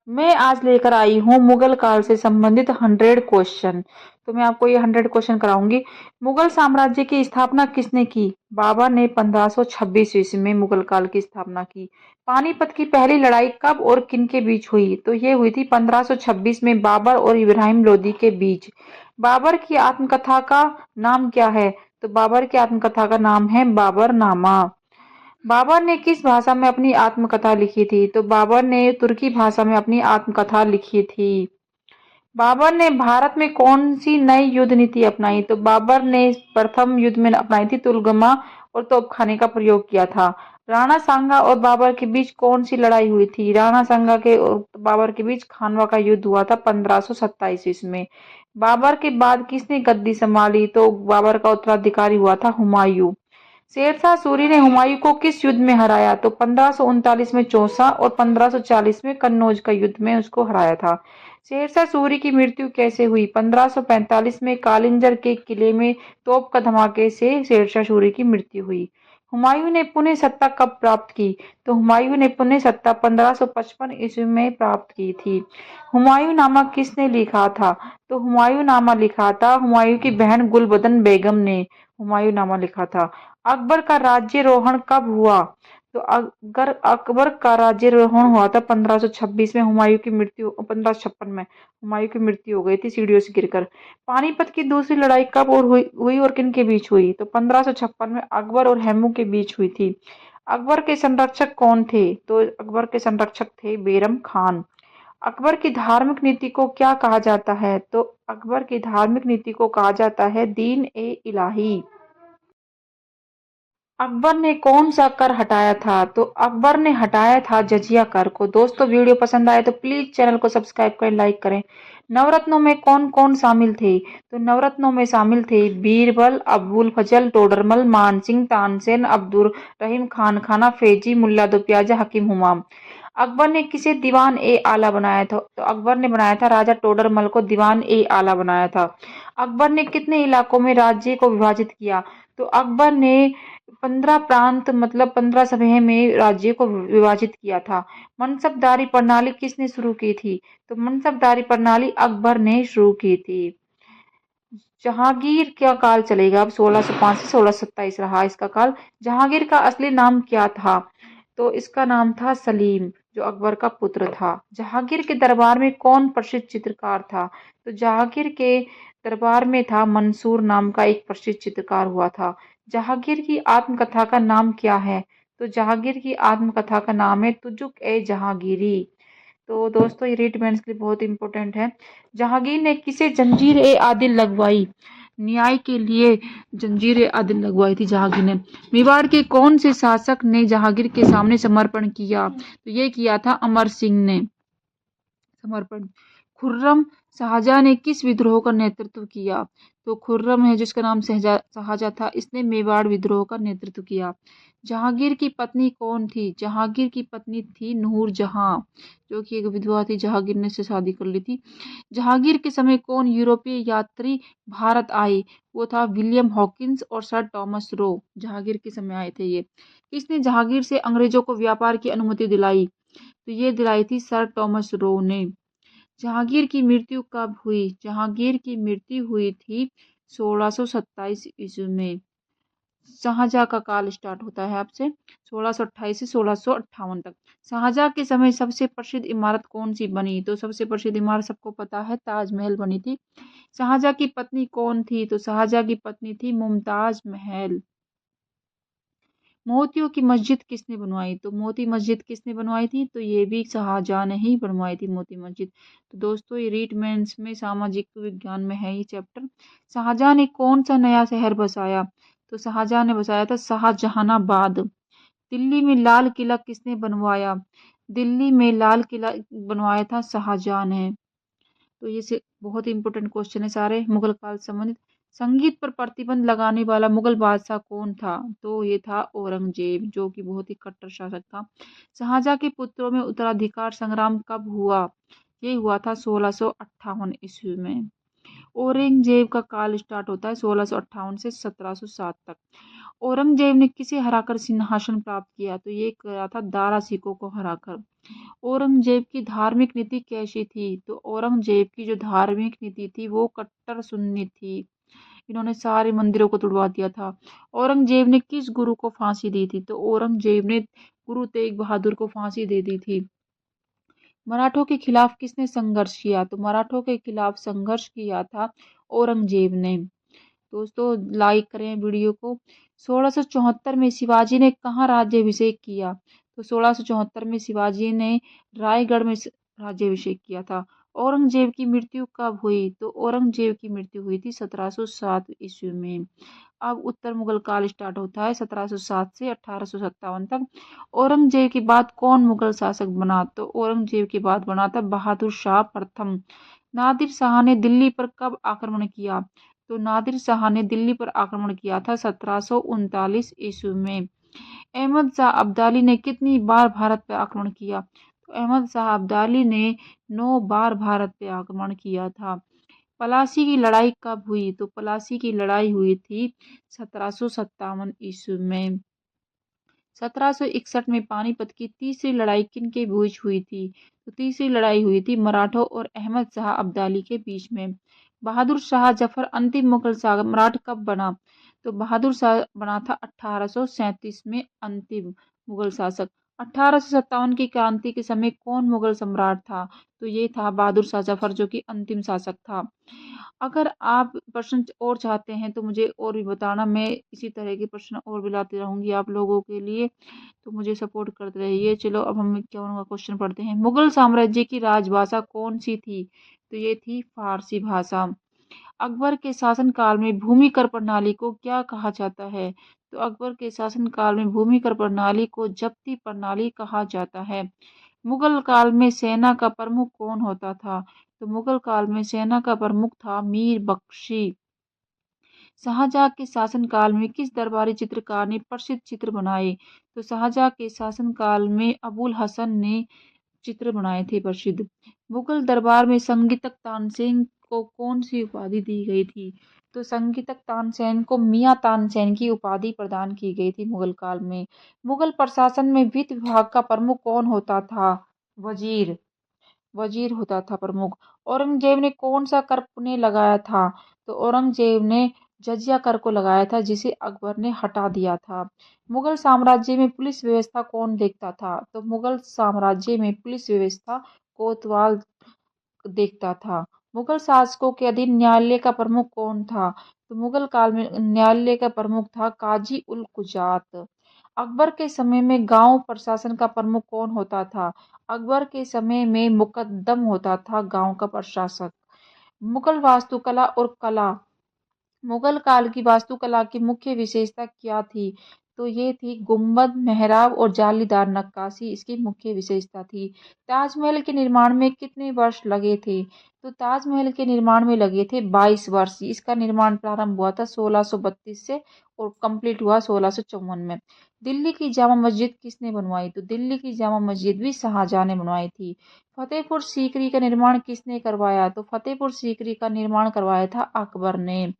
मैं आज लेकर आई हूँ मुगल काल से संबंधित 100 क्वेश्चन। तो मैं आपको ये 100 क्वेश्चन कराऊंगी। मुगल साम्राज्य की स्थापना किसने की? बाबर ने 1526 ईस्वी में मुगल काल की स्थापना की। पानीपत की पहली लड़ाई कब और किन के बीच हुई? तो ये हुई थी 1526 में बाबर और इब्राहिम लोदी के बीच। बाबर की आत्मकथा का नाम क्या है? तो बाबर की आत्मकथा का नाम है बाबरनामा। बाबर ने किस भाषा में अपनी आत्मकथा लिखी थी? तो बाबर ने तुर्की भाषा में अपनी आत्मकथा लिखी थी। बाबर ने भारत में कौन सी नई युद्ध नीति अपनाई? तो बाबर ने प्रथम युद्ध में अपनाई थी तुलगमा और तोपखाने का प्रयोग किया था। राणा सांगा और बाबर के बीच कौन सी लड़ाई हुई थी? राणा सांगा के और बाबर के बीच खानवा का युद्ध हुआ था 1527 ईस्वी में। बाबर के बाद किसने गद्दी संभाली? तो बाबर का उत्तराधिकारी हुआ था हुमायूं। शेरशाह सूरी ने हुमायूं को किस युद्ध में हराया? तो 1539 में चौसा और 1540 में कन्नौज का युद्ध में उसको हराया था। शेरशाह सूरी की मृत्यु कैसे हुई? 1545 में कालिंजर के किले में तोप का धमाके से शेरशाह सूरी की मृत्यु हुई। हुमायूं ने पुनः सत्ता कब प्राप्त की? तो हुमायूं ने पुनः सत्ता 1555 ईस्वी में प्राप्त की थी। हुमायूं नामा किसने लिखा था? तो हुमायूं नामा लिखा था हुमायूं की बहन गुलबदन बेगम ने हुमायूं नामा लिखा था। अकबर का राज्यारोहण कब हुआ? तो अगर अकबर का राज्यारोहण हुआ था 1526 में। हुमायूं की मृत्यु 1556 में हुमायूं की मृत्यु हो गई थी सीढ़ियों से गिरकर। पानीपत की दूसरी लड़ाई कब और हुई और किन के बीच हुई? तो 1556 में अकबर और हेमू के बीच हुई थी। अकबर के संरक्षक कौन थे? तो अकबर के संरक्षक थे बैरम खान। अकबर की धार्मिक नीति को क्या कहा जाता है? तो अकबर की धार्मिक नीति को कहा जाता है दीन ए इलाही। अकबर ने कौन सा कर हटाया था? तो अकबर ने हटाया था जजिया कर को। दोस्तों वीडियो पसंद आए तो प्लीज चैनल को सब्सक्राइब करें, लाइक करें। नवरत्नों में कौन कौन शामिल थे? तो नवरत्नों में शामिल थे बीरबल, अबुल फजल, टोडरमल, मानसिंह, तानसेन, अब्दुल रहीम खान, खाना फेजी, मुल्ला दो प्याजा, हकीम हुमायूं। अकबर ने किसे दीवान ए आला बनाया था? तो अकबर ने बनाया था राजा टोडरमल को दीवान ए आला बनाया था। अकबर ने कितने इलाकों में राज्य को विभाजित किया? तो अकबर ने 15 प्रांत मतलब 15 सभा में राज्य को विभाजित किया था। मनसबदारी प्रणाली किसने शुरू की थी? तो मनसबदारी प्रणाली अकबर ने शुरू की थी। जहांगीर का काल चलेगा अब 1605 से 1627 रहा इसका काल। जहांगीर का असली नाम क्या था? तो इसका नाम था सलीम, जो अकबर का पुत्र था। जहांगीर के दरबार में कौन प्रसिद्ध चित्रकार था? तो जहांगीर के दरबार में था मंसूर नाम का एक प्रसिद्ध चित्रकार हुआ था। जहांगीर की आत्मकथा का नाम क्या है? तो जहांगीर की आत्मकथा का नाम है तुजुक ए जहांगीरी। तो दोस्तों ये रीड मेंस के लिए बहुत इंपॉर्टेंट है। जहांगीर ने किसे जंजीर ए आदिल लगवाई? न्याय के लिए जंजीर ए आदिल लगवाई थी जहांगीर ने। मेवाड़ के कौन से शासक ने जहांगीर के सामने समर्पण किया? तो ये किया था अमर सिंह ने समर्पण। खुर्रम शाहजहां ने किस विद्रोह का नेतृत्व किया? तो खुर्रम है जिसका नाम शाहजहां था, इसने मेवाड़ विद्रोह का नेतृत्व किया। जहांगीर की पत्नी कौन थी? जहांगीर की पत्नी थी नूर जहां, जो कि एक विधवा थी। जहांगीर ने से शादी कर ली थी। जहांगीर के समय कौन यूरोपीय यात्री भारत आए? वो था विलियम हॉकिंस और सर टॉमस रो। जहांगीर के समय आए थे ये। किसने जहांगीर से अंग्रेजों को व्यापार की अनुमति दिलाई? तो ये दिलाई थी सर टॉमस रो ने। जहांगीर की मृत्यु कब हुई? जहांगीर की मृत्यु हुई थी 1627 ईस्वी में। शाहजहां का काल स्टार्ट होता है आपसे 1628 से 1658 तक। शाहजहां के समय सबसे प्रसिद्ध इमारत कौन सी बनी? तो सबसे प्रसिद्ध इमारत सबको पता है ताजमहल बनी थी। शाहजहां की पत्नी कौन थी? तो शाहजहां की पत्नी थी मुमताज महल। मोतियों की मस्जिद किसने बनवाई? तो मोती मस्जिद किसने बनवाई थी? तो ये भी शाहजहां ने ही बनवाई थी मोती मस्जिद। तो दोस्तों ये रीड मेंस में सामाजिक विज्ञान में है ये चैप्टर। शाहजहां ने कौन सा नया शहर बसाया? तो शाहजहां ने बसाया था शाहजहानाबाद। दिल्ली में लाल किला किसने बनवाया? दिल्ली में लाल किला बनवाया था शाहजहां ने। तो ये से बहुत ही इंपॉर्टेंट क्वेश्चन है सारे मुगल काल से संबंधित। संगीत पर प्रतिबंध लगाने वाला मुगल बादशाह कौन था? तो ये था औरंगजेब, जो कि बहुत ही कट्टर शासक था। शाहजहां के पुत्रों में उत्तराधिकार संग्राम कब हुआ? ये हुआ था 1658 ईस्वी में। औरंगजेब का काल स्टार्ट होता है 1658 से 1707 तक। औरंगजेब ने किसे हराकर सिंहासन प्राप्त किया? तो ये करा था दारा सिकों को हराकर। औरंगजेब की धार्मिक नीति कैसी थी? तो औरंगजेब की जो धार्मिक नीति थी वो कट्टर सुन्नी थी। इन्होंने सारे मंदिरों को तुड़वा दिया था। औरंगजेब ने किस गुरु को फांसी दी थी? तो औरंगजेब ने गुरु तेग बहादुर को फांसी दे दी थी। मराठों के खिलाफ किसने संघर्ष किया? तो मराठों के खिलाफ संघर्ष किया था औरंगजेब ने। दोस्तों लाइक करें वीडियो को। 1674 में शिवाजी ने कहाँ राज्याभिषेक किया? तो 1674 में शिवाजी ने रायगढ़ में राज्याभिषेक किया था। औरंगजेब की मृत्यु कब हुई? तो औरंगजेब की मृत्यु हुई थी 1707 ईस्वी में। अब उत्तर मुगल काल स्टार्ट होता है 1707 से 1857 तक। औरंगजेब के बाद कौन मुगल शासक बना? तो औरंगजेब के बाद बना था बहादुर शाह प्रथम। नादिर शाह ने दिल्ली पर कब आक्रमण किया? तो नादिर शाह ने दिल्ली पर आक्रमण किया था 1739 ईस्वी में। अहमद शाह अब्दाली ने कितनी बार भारत पर आक्रमण किया? तो अहमद शाह अब्दाली ने 9 बार भारत पर आक्रमण किया था। पलासी की लड़ाई कब हुई? तो पलासी की लड़ाई हुई थी 1757 ईस्वी में। 1761 में पानीपत की तीसरी लड़ाई किन के बीच हुई थी? तो तीसरी लड़ाई हुई थी मराठों और अहमद शाह अब्दाली के बीच में। बहादुर शाह जफर अंतिम मुगल सम्राट कब बना? तो बहादुर शाह बना था 1837 में अंतिम मुगल शासक। 1857 की क्रांति के समय कौन मुगल सम्राट था? तो ये था बहादुर शाह जफर जो कि अंतिम शासक था। अगर आप प्रश्न और चाहते हैं तो मुझे और भी बताना, मैं इसी तरह के प्रश्न और भी लाती रहूंगी आप लोगों के लिए, तो मुझे सपोर्ट करते रहिए। चलो अब हम 51वां क्वेश्चन पढ़ते हैं। मुगल साम्राज्य की राजभाषा कौन सी थी? तो ये थी फारसी भाषा। अकबर के शासनकाल में भूमि कर प्रणाली को क्या कहा जाता है? तो अकबर के शासनकाल में भूमि कर प्रणाली को जब्ती प्रणाली कहा जाता है। मुगल काल में सेना का प्रमुख कौन होता था? तो मुगल काल में सेना का प्रमुख था मीर बख्शी। शाहजहां के शासनकाल में किस दरबारी चित्रकार ने प्रसिद्ध चित्र बनाए? तो शाहजहां के शासनकाल में अबुल हसन ने चित्र बनाए थे प्रसिद्ध। मुगल दरबार में संगीतक तानसेन को कौन सी उपाधि दी गई थी? तो संगीतक तानसेन को मियां तानसेन की उपाधि प्रदान की गई थी मुगल काल में। मुगल प्रशासन में वित्त विभाग का प्रमुख कौन होता था? वजीर। वजीर होता था प्रमुख। औरंगजेब ने कौन सा कर पुनः लगाया था? तो औरंगजेब ने जजिया कर को लगाया था जिसे अकबर ने हटा दिया था। मुगल साम्राज्य में पुलिस व्यवस्था कौन देखता था? तो मुगल साम्राज्य में पुलिस व्यवस्था कोतवाल देखता था। मुगल शासकों के अधीन न्यायालय का प्रमुख कौन था? तो मुगल काल में न्यायालय का प्रमुख था काजी उल कुजात। अकबर के समय में गांव प्रशासन का प्रमुख कौन होता था? अकबर के समय में मुकद्दम होता था गांव का प्रशासक। मुगल वास्तुकला और कला, मुगल काल की वास्तुकला की मुख्य विशेषता क्या थी? तो ये थी गुंबद, मेहराब और जालीदार नक्काशी इसकी मुख्य विशेषता थी। ताजमहल के निर्माण में कितने वर्ष लगे थे? तो ताजमहल के निर्माण में लगे थे 22 वर्ष। इसका निर्माण प्रारंभ हुआ था 1632 से और कंप्लीट हुआ 1654 में। दिल्ली की जामा मस्जिद किसने बनवाई? तो दिल्ली की जामा मस्जिद भी शाहजहां ने बनवाई थी। फतेहपुर सीकरी का निर्माण किसने करवाया? तो फतेहपुर सीकरी का निर्माण करवाया था अकबर ने।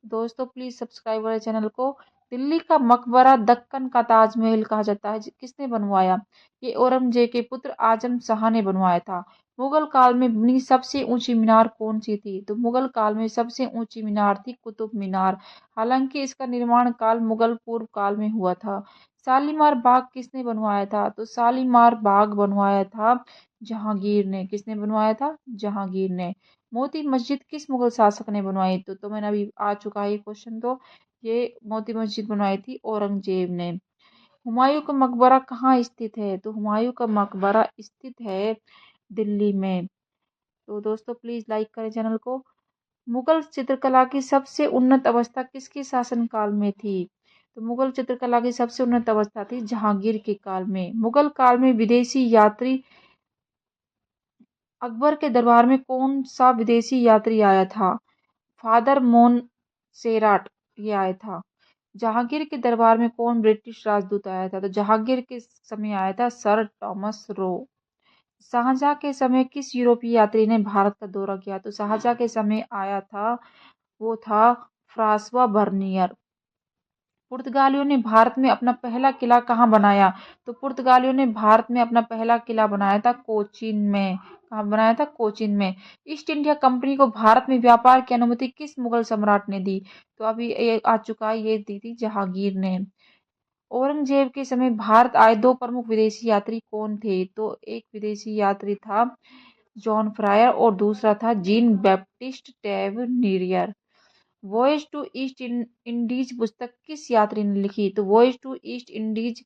दोस्तों प्लीज सब्सक्राइब करें चैनल को। दिल्ली का मकबरा दक्कन का ताजमहल कहा जाता है, किसने बनवाया? ये औरंगजेब के पुत्र आजम शाह ने बनवाया था। मुगल काल में बनी सबसे ऊंची मीनार कौन सी थी? तो मुगल काल में सबसे ऊंची मीनार थी कुतुब मीनार। हालांकि इसका निर्माण काल मुगल पूर्व काल में हुआ था। शालीमार बाग किसने बनवाया था? तो शालीमार बाग बनवाया था जहांगीर ने। किसने बनवाया था? जहांगीर ने। मोती मस्जिद किस मुगल शासक ने बनवाई? तो मैंने अभी आ चुका है ये क्वेश्चन। तो ये मोती मस्जिद बनवाई थी औरंगजेब ने। हुमायूं का मकबरा कहाँ स्थित है? तो हुमायूं का मकबरा स्थित है दिल्ली में। तो दोस्तों प्लीज लाइक करें चैनल को। मुगल चित्रकला की सबसे उन्नत अवस्था किसके शासनकाल में थी? तो मुगल चित्रकला की सबसे उन्नत अवस्था थी जहांगीर के काल में। मुगल काल में विदेशी यात्री, अकबर के दरबार में कौन सा विदेशी यात्री आया था? फादर मोनसेराट ये आया था। जहांगीर के दरबार में कौन ब्रिटिश राजदूत आया था? तो जहांगीर के समय आया था सर टॉमस रो। शाहजहां के समय किस यूरोपीय यात्री ने भारत का दौरा किया? तो शाहजहां के समय आया था, वो था फ्रांसवा बर्नियर। पुर्तगालियों ने भारत में अपना पहला किला कहाँ बनाया? तो पुर्तगालियों ने भारत में अपना पहला किला बनाया था कोचीन में। कहाँ बनाया था? कोचीन में। ईस्ट इंडिया कंपनी को भारत में व्यापार की अनुमति किस मुगल सम्राट ने दी? तो अभी ये आ चुका है, ये दी थी जहांगीर ने। औरंगजेब के समय भारत आए दो प्रमुख विदेशी यात्री कौन थे? तो एक विदेशी यात्री था जॉन फ्रायर और दूसरा था Jean Baptiste Tavernier. Voyage to East Indies पुस्तक किस यात्री ने लिखी? तो वॉयज टू ईस्ट इंडीज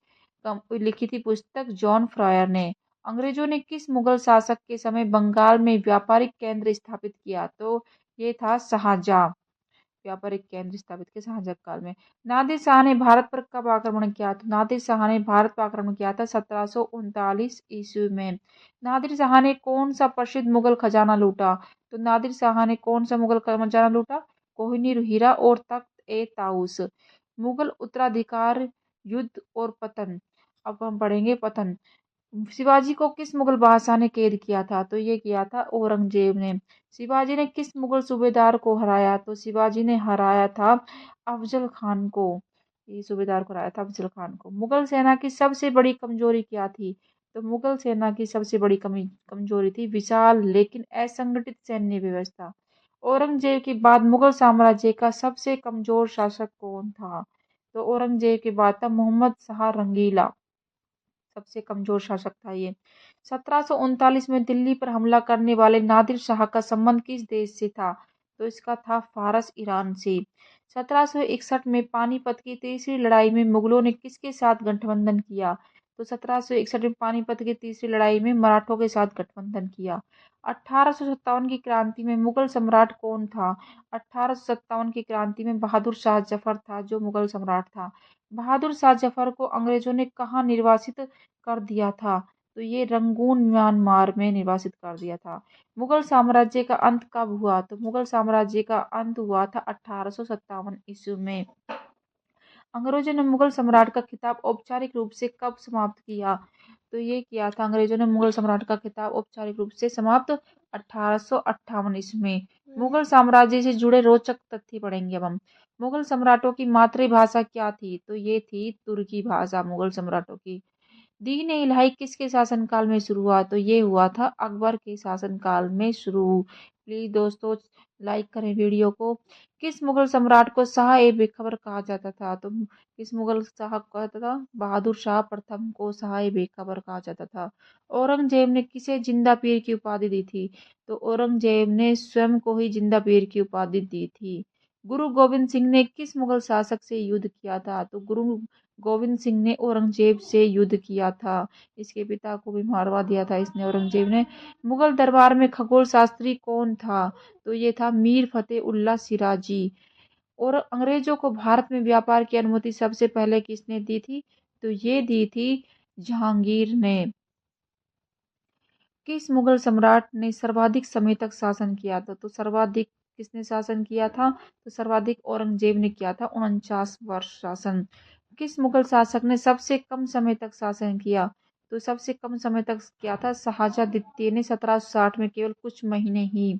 लिखी थी पुस्तक जॉन फ्रायर ने। अंग्रेजों ने किस मुगल शासक के समय बंगाल में व्यापारिक केंद्र स्थापित किया? तो ये था शाहजहां। व्यापारिक केंद्र स्थापित किया शाहजहां काल में। नादिर शाह ने भारत पर कब आक्रमण किया? तो नादिर शाह ने भारत पर आक्रमण किया था 1739 ईस्वी में। नादिर शाह ने कौन सा प्रसिद्ध मुगल खजाना लूटा? तो नादिर शाह ने कौन सा मुगल खजाना लूटा? कोहिनूर हीरा और तख्त ए ताउस। मुगल उत्तराधिकार युद्ध और पतन। अब हम पढ़ेंगे पतन। शिवाजी को किस मुगल बादशाह ने कैद किया था? तो ये किया था औरंगजेब ने। शिवाजी ने किस मुगल सूबेदार को हराया? तो शिवाजी ने हराया था अफजल खान को। ये सूबेदार को हराया था अफजल खान को। मुगल सेना की सबसे बड़ी कमजोरी क्या थी? तो मुगल सेना की सबसे बड़ी कमजोरी थी विशाल लेकिन असंगठित सैन्य व्यवस्था। औरंगजेब के बाद मुगल साम्राज्य का सबसे कमजोर शासक कौन था? तो औरंगजेब के बाद था मोहम्मद शाह रंगीला। सबसे कमजोर शासक था ये। 1739 में दिल्ली पर हमला करने वाले नादिर शाह का संबंध किस देश से था? तो इसका था फारस ईरान से। 1761 में पानीपत की तीसरी लड़ाई में मुगलों ने किसके साथ गठबंधन किया? तो 1761 में पानीपत की तीसरी लड़ाई में मराठों के साथ गठबंधन किया। 1857 की क्रांति में मुगल सम्राट कौन था? 1857 की क्रांति में बहादुर शाह जफर था जो मुगल सम्राट था। बहादुर शाह जफर को अंग्रेजों ने कहाँ निर्वासित कर दिया था? तो ये रंगून म्यांमार में निर्वासित कर दिया था। मुगल साम्राज्य का अंत कब हुआ? तो मुगल साम्राज्य का अंत हुआ था 1857 ईस्वी में। अंग्रेजों ने मुगल सम्राट का खिताब औपचारिक रूप से कब समाप्त किया? तो ये किया था अंग्रेजों ने मुगल सम्राट का खिताब औपचारिक रूप से समाप्त 1858 ईस्वी में। मुगल साम्राज्य से जुड़े रोचक तथ्य पढ़ेंगे अब हम। मुगल सम्राटों की मातृभाषा क्या थी? तो ये थी तुर्की भाषा मुगल सम्राटों की। दीन ए इलाही किसके शासनकाल में शुरू हुआ? तो ये हुआ था अकबर के शासनकाल में शुरू। प्लीज दोस्तों लाइक करें वीडियो को। किस मुगल सम्राट को शाह ए बेखबर कहा जाता था? तो किस मुगल शाह को कहता था? बहादुर शाह प्रथम को शाह ए बेखबर कहा जाता था। औरंगजेब ने किसे जिंदा पीर की उपाधि दी थी? तो औरंगजेब ने स्वयं को ही जिंदा पीर की उपाधि दी थी। गुरु गोविंद सिंह ने किस मुगल शासक से युद्ध किया था? तो गुरु गोविंद सिंह ने औरंगजेब से युद्ध किया था। इसके पिता को भी मारवा दिया था इसने औरंगजेब ने। मुगल दरबार में खगोल शास्त्री कौन था? तो ये था मीर फतेह उल्लाह सिराजी। और अंग्रेजों को भारत में व्यापार की अनुमति सबसे पहले किसने दी थी? तो ये दी थी जहांगीर ने। किस मुगल सम्राट ने सर्वाधिक समय तक शासन किया था? तो सर्वाधिक किसने शासन किया था? तो सर्वाधिक औरंगजेब ने किया था 49 वर्ष शासन। किस मुगल शासक ने सबसे कम समय तक शासन किया? तो सबसे कम समय तक किया था शाहजहां द्वितीय ने 1760 में केवल कुछ महीने ही।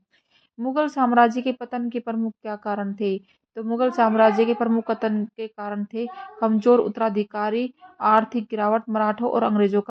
मुगल साम्राज्य के पतन के प्रमुख क्या कारण थे? तो मुगल साम्राज्य के प्रमुख पतन के कारण थे कमजोर उत्तराधिकारी, आर्थिक गिरावट, मराठों और अंग्रेजों का